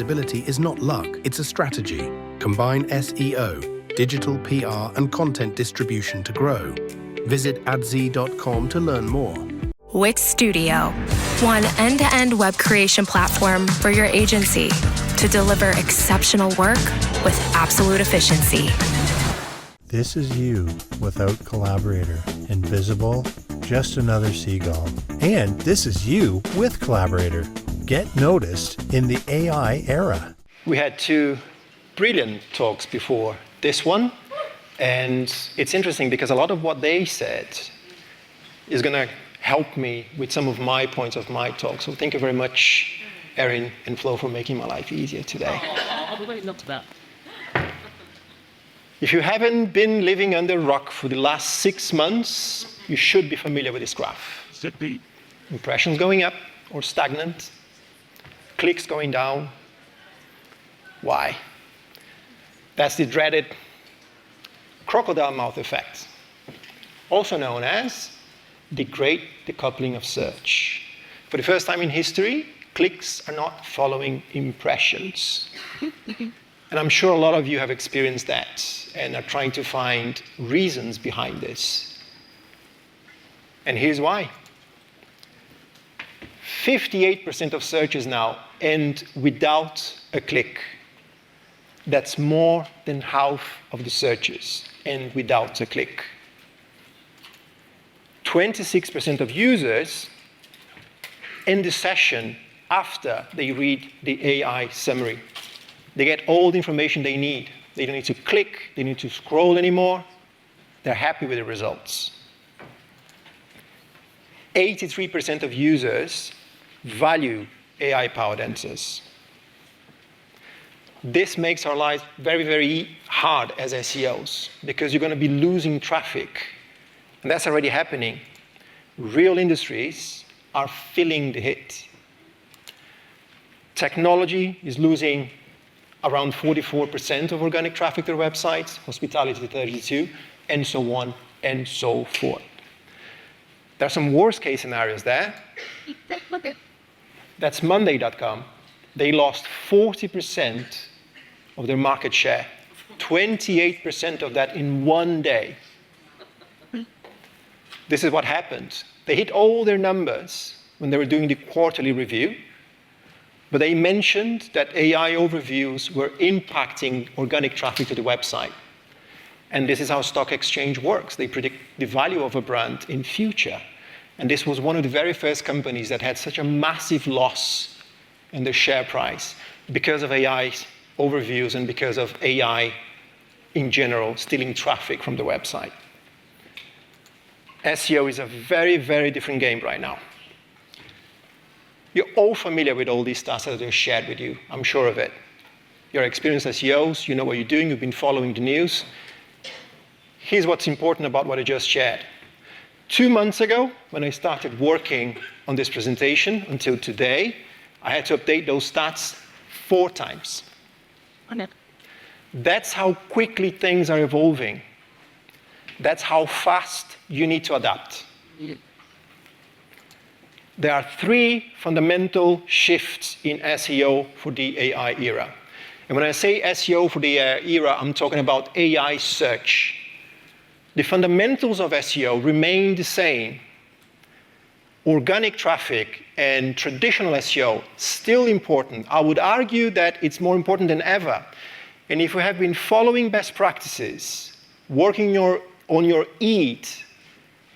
visibility is not luck, it's a strategy. Combine SEO, digital PR, and content distribution to grow. Visit adz.com to learn more. Wix Studio, one end-to-end web creation platform for your agency to deliver exceptional work with absolute efficiency. This is you without Collaborator. Invisible, just another seagull. And this is you with Collaborator. Get noticed in the AI era. We had two brilliant talks before this one, and it's interesting because a lot of what they said is going to help me with some of my points of my talk. So thank you very much, Erin and Flo, for making my life easier today. I'll be waiting up to that. If you haven't been living under a rock for the last 6 months, you should be familiar with this graph. Should be. Impressions going up or stagnant, clicks going down. Why? That's the dreaded crocodile mouth effect, also known as the great decoupling of search. For the first time in history, clicks are not following impressions. And I'm sure a lot of you have experienced that and are trying to find reasons behind this. And here's why. 58% of searches now end without a click. That's more than half of the searches end without a click. 26% of users end the session after they read the AI summary. They get all the information they need. They don't need to click, they need to scroll anymore. They're happy with the results. 83% of users value AI-powered answers. This makes our lives very, very hard as SEOs because you're going to be losing traffic. And that's already happening. Real industries are feeling the hit. Technology is losing around 44% of organic traffic to their websites, hospitality 32%, and so on and so forth. There are some worst case scenarios there. That's Monday.com. They lost 40% of their market share, 28% of that in one day. This is what happened. They hit all their numbers when they were doing the quarterly review, but they mentioned that AI overviews were impacting organic traffic to the website. And this is how stock exchange works. They predict the value of a brand in future. And this was one of the very first companies that had such a massive loss in their share price because of AI overviews and because of AI in general stealing traffic from the website. SEO is a very, very different game right now. You're all familiar with all these stats that I shared with you, I'm sure of it. You're experienced SEOs, you know what you're doing, you've been following the news. Here's what's important about what I just shared. 2 months ago, when I started working on this presentation until today, I had to update those stats 4 times. That's how quickly things are evolving. That's how fast you need to adapt. There are 3 fundamental shifts in SEO for the AI era. And when I say SEO for the AI era, I'm talking about AI search. The fundamentals of SEO remain the same. Organic traffic and traditional SEO, still important. I would argue that it's more important than ever. And if we have been following best practices, working on your EAT,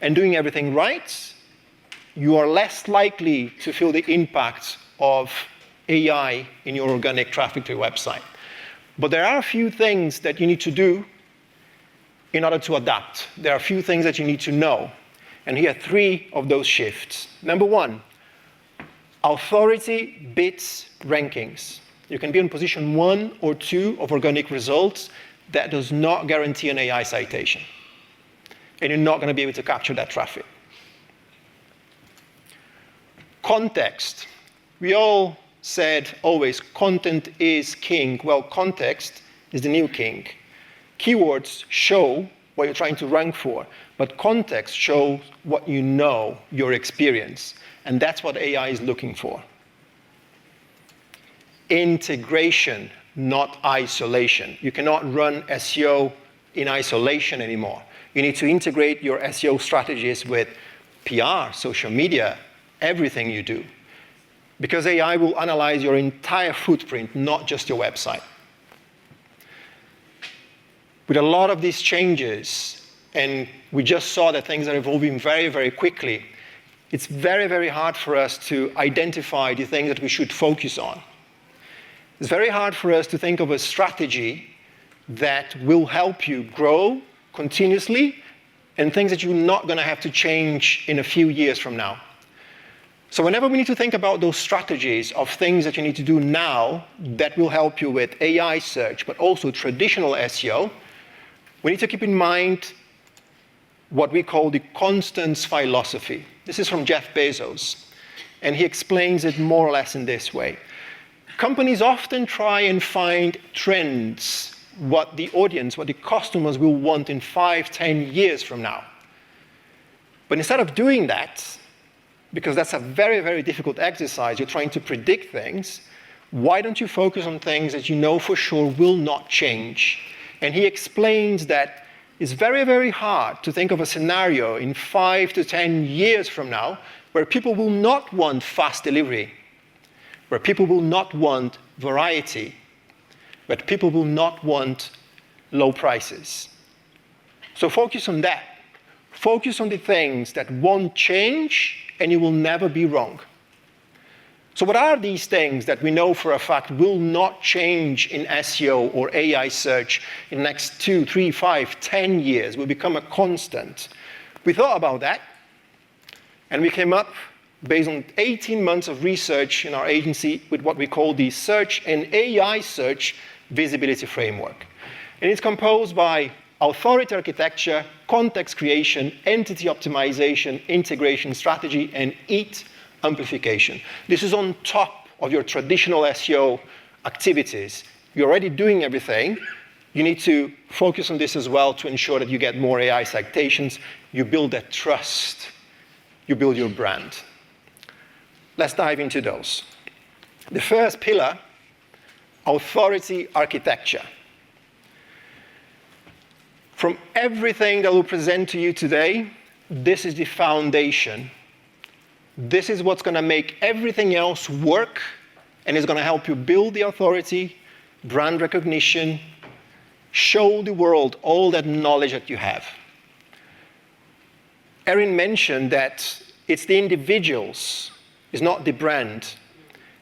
and doing everything right, you are less likely to feel the impact of AI in your organic traffic to your website. But there are a few things that you need to do in order to adapt. There are a few things that you need to know. And here are 3 of those shifts. Number 1, authority beats rankings. You can be in position 1 or 2 of organic results. That does not guarantee an AI citation. And you're not going to be able to capture that traffic. Context. We all said always content is king. Well, context is the new king. Keywords show what you're trying to rank for, but context shows what you know, your experience. And that's what AI is looking for. integration, not isolation. You cannot run SEO in isolation anymore. You need to integrate your SEO strategies with PR, social media, everything you do. Because AI will analyze your entire footprint, not just your website. With a lot of these changes, and we just saw that things are evolving very, very quickly, it's very, very hard for us to identify the things that we should focus on. It's very hard for us to think of a strategy that will help you grow continuously and things that you're not going to have to change in a few years from now. So whenever we need to think about those strategies of things that you need to do now that will help you with AI search, but also traditional SEO, we need to keep in mind what we call the constants philosophy. This is from Jeff Bezos, and he explains it more or less in this way. Companies often try and find trends, what the audience, what the customers will want in 5, 10 years from now. But instead of doing that, because that's a very, very difficult exercise, you're trying to predict things, why don't you focus on things that you know for sure will not change? And he explains that it's very, very hard to think of a scenario in 5 to 10 years from now where people will not want fast delivery, where people will not want variety, where people will not want low prices. So focus on that. Focus on the things that won't change and you will never be wrong. So what are these things that we know for a fact will not change in SEO or AI search in the next 2, 3, 5, 10 years, will become a constant? We thought about that, and we came up, based on 18 months of research in our agency, with what we call the Search and AI Search Visibility Framework. And it's composed by authority architecture, context creation, entity optimization, integration strategy, and EAT amplification. This is on top of your traditional SEO activities. You're already doing everything. You need to focus on this as well to ensure that you get more AI citations. You build that trust. You build your brand. Let's dive into those. The first pillar, authority architecture. From everything that we'll present to you today, this is the foundation. This is what's going to make everything else work, and is going to help you build the authority, brand recognition, show the world all that knowledge that you have. Erin mentioned that it's the individuals, it's not the brand.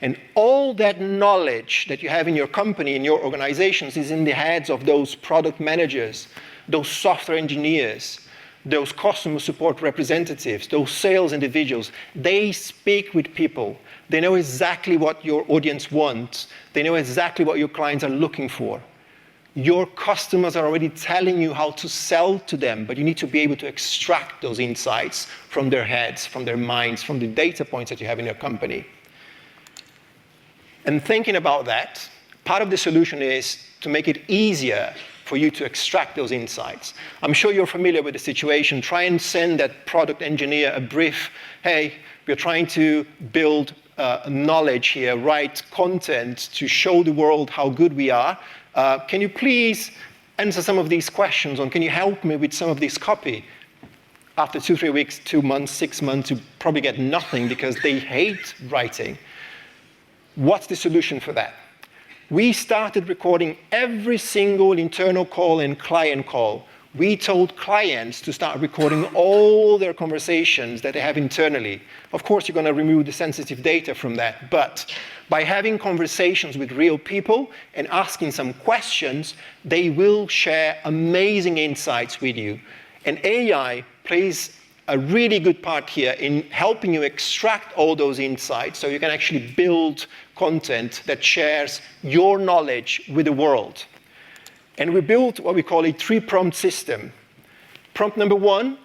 And all that knowledge that you have in your company, in your organizations, is in the heads of those product managers, those software engineers, those customer support representatives, those sales individuals. They speak with people. They know exactly what your audience wants. They know exactly what your clients are looking for. Your customers are already telling you how to sell to them, but you need to be able to extract those insights from their heads, from their minds, from the data points that you have in your company. And thinking about that, part of the solution is to make it easier for you to extract those insights. I'm sure you're familiar with the situation. Try and send that product engineer a brief. Hey, we're trying to build knowledge here, write content to show the world how good we are. Can you please answer some of these questions, or can you help me with some of this copy? After 2, 3 weeks, 2 months, 6 months, you probably get nothing because they hate writing. What's the solution for that? We started recording every single internal call and client call. We told clients to start recording all their conversations that they have internally. Of course, you're going to remove the sensitive data from that, but by having conversations with real people and asking some questions, they will share amazing insights with you. And AI plays a really good part here in helping you extract all those insights so you can actually build content that shares your knowledge with the world. And we built what we call a 3-prompt system. Prompt number 1,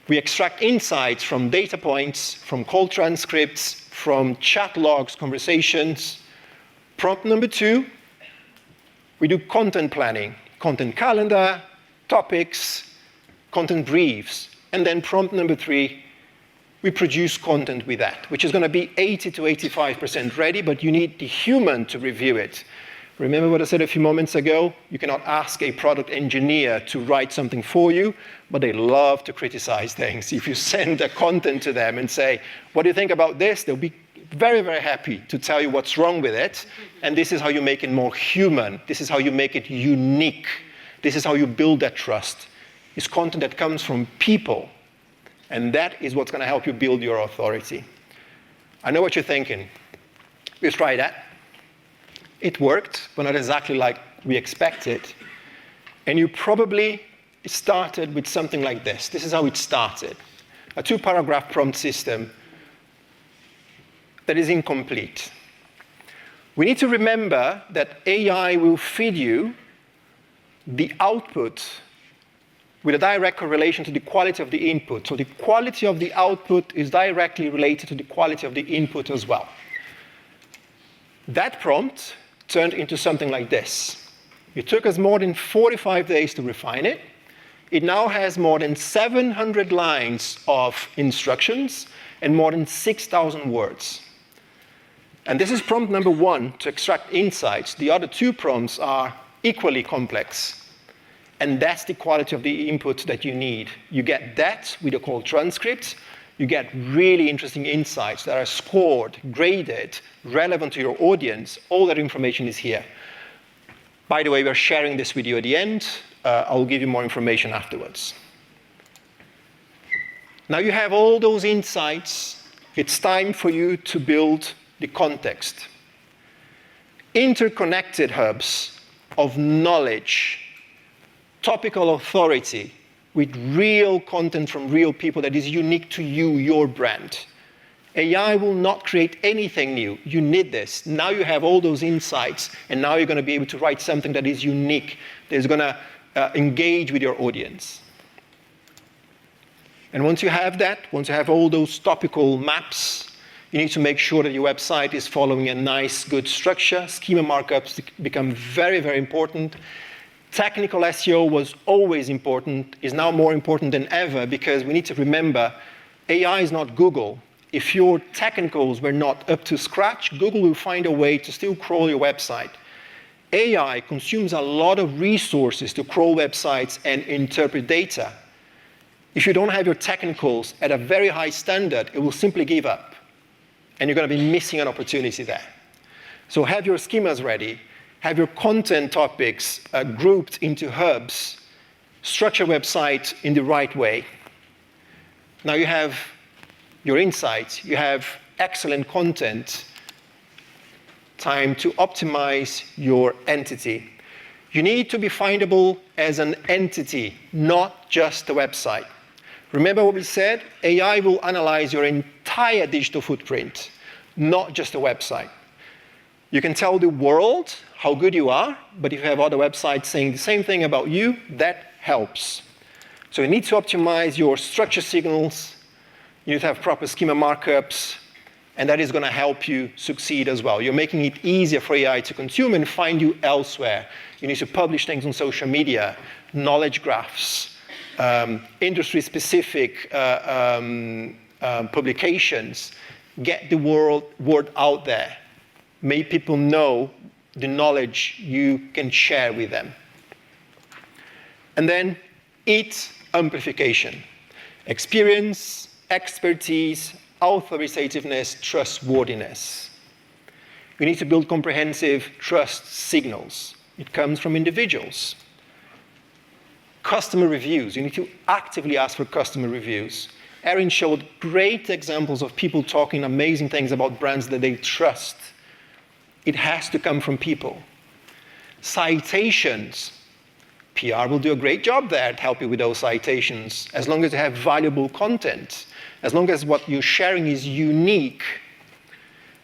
we extract insights from data points, from call transcripts, from chat logs, conversations. Prompt number 2, we do content planning, content calendar, topics, content briefs. And then prompt number 3, we produce content with that, which is going to be 80 to 85% ready, but you need the human to review it. Remember what I said a few moments ago? You cannot ask a product engineer to write something for you, but they love to criticize things. If you send the content to them and say, what do you think about this? They'll be very, very happy to tell you what's wrong with it. And this is how you make it more human. This is how you make it unique. This is how you build that trust. It's content that comes from people. And that is what's going to help you build your authority. I know what you're thinking. We've tried that. It worked, but not exactly like we expected. And you probably started with something like this. This is how it started. A 2-paragraph prompt system that is incomplete. We need to remember that AI will feed you the output with a direct correlation to the quality of the input. So the quality of the output is directly related to the quality of the input as well. That prompt turned into something like this. It took us more than 45 days to refine it. It now has more than 700 lines of instructions and more than 6,000 words. And this is prompt number 1 to extract insights. The other 2 prompts are equally complex. And that's the quality of the input that you need. You get that with a call transcript. You get really interesting insights that are scored, graded, relevant to your audience. All that information is here. By the way, we're sharing this with you at the end. I'll give you more information afterwards. Now you have all those insights. It's time for you to build the context. Interconnected hubs of knowledge, topical authority, with real content from real people that is unique to you, your brand. AI will not create anything new. You need this. Now you have all those insights, and now you're going to be able to write something that is unique, that is going to engage with your audience. And once you have that, once you have all those topical maps, you need to make sure that your website is following a nice, good structure. Schema markups become very, very important. Technical SEO was always important, is now more important than ever, because we need to remember AI is not Google. If your technicals were not up to scratch, Google will find a way to still crawl your website. AI consumes a lot of resources to crawl websites and interpret data. If you don't have your technicals at a very high standard, it will simply give up. And you're going to be missing an opportunity there. So have your schemas ready. Have your content topics grouped into hubs. Structure your website in the right way. Now you have your insights. You have excellent content. Time to optimize your entity. You need to be findable as an entity, not just a website. Remember what we said? AI will analyze your entire digital footprint, not just a website. You can tell the world how good you are, but if you have other websites saying the same thing about you, that helps. So you need to optimize your structure signals. You need to have proper schema markups, and that is going to help you succeed as well. You're making it easier for AI to consume and find you elsewhere. You need to publish things on social media, knowledge graphs, industry-specific publications. Get the word out there. Make people know the knowledge you can share with them. And then EAT amplification. Experience, expertise, authoritativeness, trustworthiness. You need to build comprehensive trust signals. It comes from individuals. Customer reviews. You need to actively ask for customer reviews. Erin showed great examples of people talking amazing things about brands that they trust. It has to come from people. Citations. PR will do a great job there to help you with those citations, as long as you have valuable content, as long as what you're sharing is unique.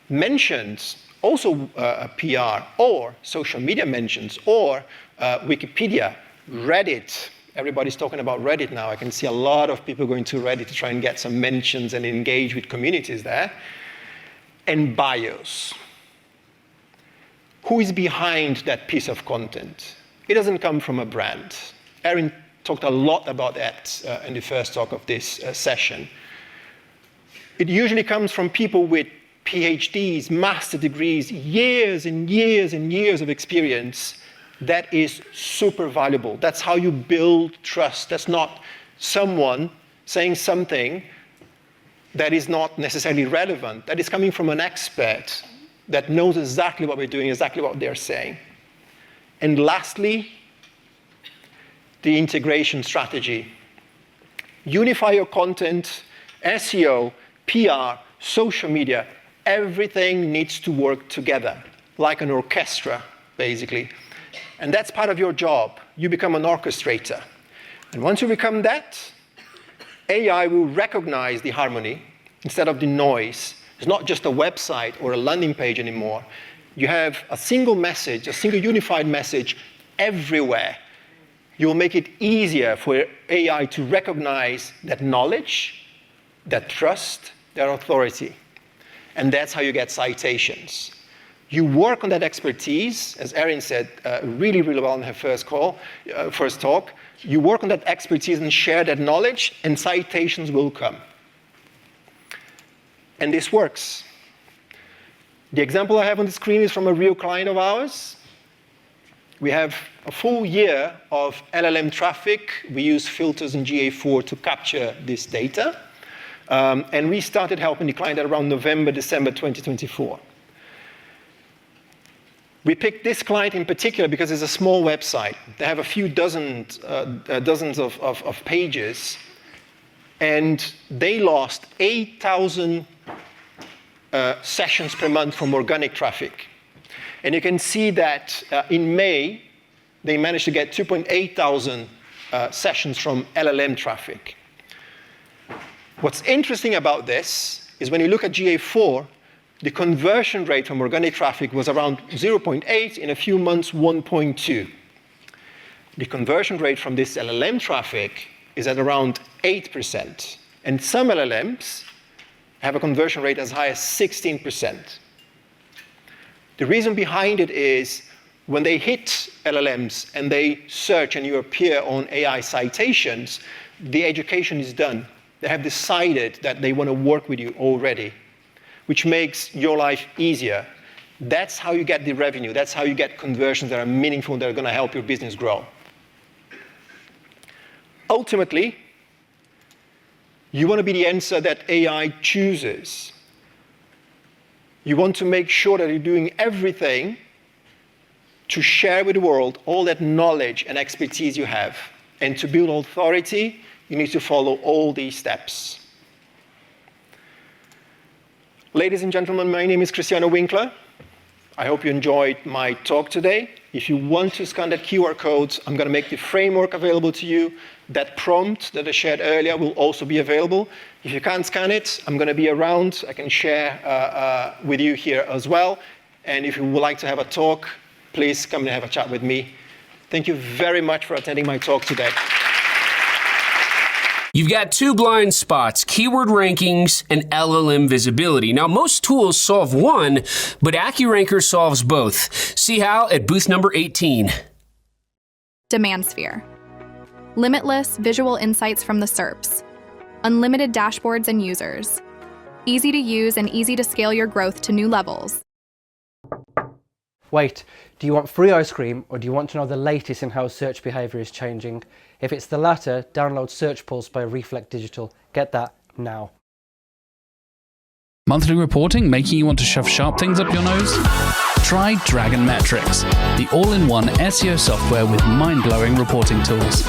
Mentions, also PR, or social media mentions, or Wikipedia, Reddit. Everybody's talking about Reddit now. I can see a lot of people going to Reddit to try and get some mentions and engage with communities there. And bios. Who is behind that piece of content? It doesn't come from a brand. Erin talked a lot about that in the first talk of this session. it usually comes from people with PhDs, master degrees, years and years and years of experience. That is super valuable. That's how you build trust. That's not someone saying something that is not necessarily relevant. That is coming from an expert that knows exactly what we're doing, exactly what they're saying. And lastly, the integration strategy. Unify your content, SEO, PR, social media. Everything needs to work together, like an orchestra, basically. And that's part of your job. You become an orchestrator. And once you become that, AI will recognize the harmony instead of the noise. It's not just a website or a landing page anymore. You have a single message, a single unified message everywhere. You will make it easier for AI to recognize that knowledge, that trust, that authority. And that's how you get citations. You work on that expertise, as Erin said really, really well in her first talk. You work on that expertise and share that knowledge, and citations will come. And this works. The example I have on the screen is from a real client of ours. We have a full year of LLM traffic. We use filters in GA4 to capture this data. And we started helping the client around November, December 2024. We picked this client in particular because it's a small website. They have a few dozens of pages, and they lost 8,000 sessions per month from organic traffic. And you can see that in May, they managed to get 2,800 sessions from LLM traffic. What's interesting about this is when you look at GA4, the conversion rate from organic traffic was around 0.8, in a few months 1.2. The conversion rate from this LLM traffic is at around 8%. And some LLMs have a conversion rate as high as 16%. The reason behind it is when they hit LLMs and they search and you appear on AI citations, the education is done. They have decided that they want to work with you already, which makes your life easier. That's how you get the revenue. That's how you get conversions that are meaningful, that are going to help your business grow. Ultimately, you want to be the answer that AI chooses. You want to make sure that you're doing everything to share with the world all that knowledge and expertise you have. And to build authority, you need to follow all these steps. Ladies and gentlemen, my name is Cristiano Winckler. I hope you enjoyed my talk today. If you want to scan that QR code, I'm going to make the framework available to you. That prompt that I shared earlier will also be available. If you can't scan it, I'm going to be around. I can share with you here as well. And if you would like to have a talk, please come and have a chat with me. Thank you very much for attending my talk today. You've got two blind spots, keyword rankings and LLM visibility. Now, most tools solve one, but AccuRanker solves both. See how at booth number 18. Demand Sphere. Limitless visual insights from the SERPs. Unlimited dashboards and users. Easy to use and easy to scale your growth to new levels. Wait, do you want free ice cream, or do you want to know the latest in how search behavior is changing? If it's the latter, download Search Pulse by Reflect Digital. Get that now. Monthly reporting making you want to shove sharp things up your nose? Try Dragon Metrics, the all-in-one SEO software with mind-blowing reporting tools.